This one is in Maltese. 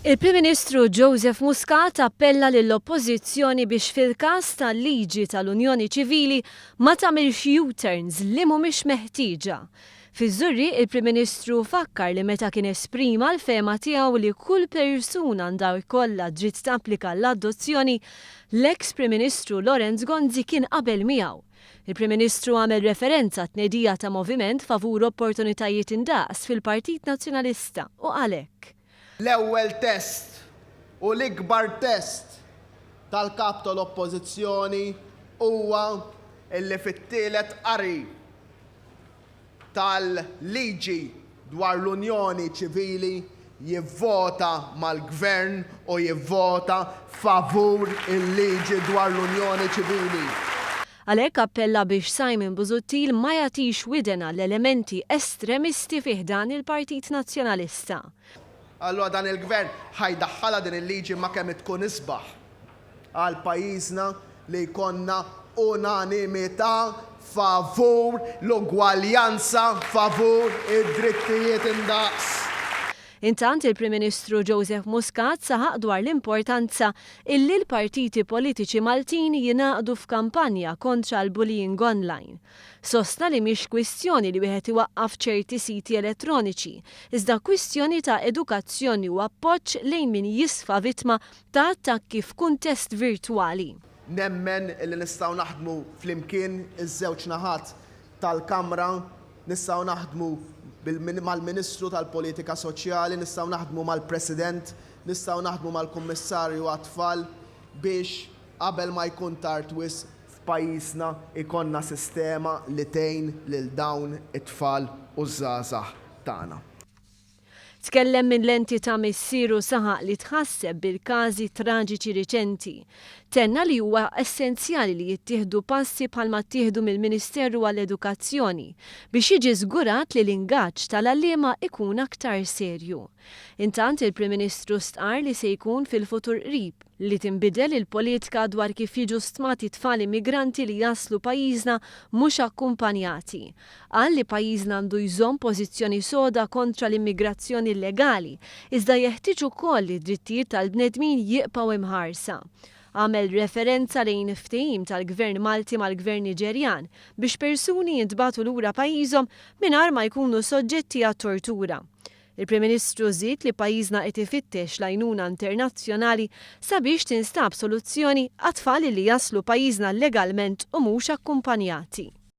Il-Prim Ministru Joseph Muscat appella lill-oppożizzjoni biex fil-każ tal-liġi tal-Unjoni Ċivili ma tagħmilx U-turns li mhumiex meħtieġa. Fiż-żurri, il-Prim Ministru fakkar li meta kien esprima l-fehma tiegħu li kull persuna għandha jkollha dritt tapplika l-adozzjoni, l-eks Prim Ministru Lorenz Gonzi kien qabel miegħu. Il-Prim Ministru għamel referenza tnedija ta' moviment favur opportunitajiet indaqs fil-Partit Nazzjonalista u għalhekk. L-ewwel test u l-ikbar test tal-kap tal-oppożizzjoni huwa illi fit-tielet qari tal-liġi dwar l-Unjoni Ċivili jivvota mal-Gvern u jivvota favur il-liġi dwar l-Unjoni Ċivili. Għalhekk appella biex Simon Busuttil ma jagħtix widen għall-elementi estremisti fih dan il-Partit Nazzjonalista. Allura dan il-Gvern ħajdaħħala din il-liġi ma kemm tkun isbaħ għal pajjiżna li jkollna unanimità favur l-ugwaljanza, favur id-drittijiet indaqs. Intant il-Prim Ministru Joseph Muscat saħaq dwar l-importanza illi l-partiti politiċi Maltin jingħaqdu f'kampanja kontra l-bullying online. Sostna li mhix kwistjoni li wieħed iwaqqaf ċerti siti elettroniċi, iżda kwistjoni ta' edukazzjoni u appoġġ lejn min jisfa' vittma ta' attakki f'kuntest virtwali. Nemmen li nistgħu naħdmu flimkien iż-żewġ naħat tal-Kamra, nistgħu naħdmu mal-Ministru tal-Politika Soċjali, nistgħu naħdmu mal-President, nistgħu naħdmu mal-Kummissarju għat-tfal biex qabel ma jkun tard wisq f'pajjiżna ikonna sistema li tgħin lil dawn it-tfal u żgħażagħ tagħna. Tkellem minn l-entità missieru saħaq li tħasseb bil-każi traġiċi riċenti. Tenna li huwa essenzjali li jittieħdu passi bħalma ttieħdu mill-Ministeru għall-Edukazzjoni biex jiġi żgurat li l-ingaġġ tal-għalliema ikun aktar serju. Intant il-Prim Ministru stqar li se jkun fil-futur qrib li tinbidel il-politika dwar kif jiġu stmati tfal immigranti li jaslu pajjiżna mhux akkumpanjati. Qal li pajjiżna għandu jżomm pożizzjoni soda kontra l-immigrazzjoni illegali, iżda jeħtieġ ukoll li d-drittijiet tal-bnedmin jibqgħu imħarsa. Għamel referenza lejn ftehim tal-Gvern Malti mal-Gvern Niġerjan biex persuni jintbagħtu lura pajjiżhom mingħajr ma jkunu soġġetti għat-tortura. Il-Prim Ministru żied li pajjiżna qed ifittex l-għajnuna internazzjonali sabiex tinstab soluzzjoni għat-tfal li jaslu pajjiżna legalment u mhux akkumpanjati.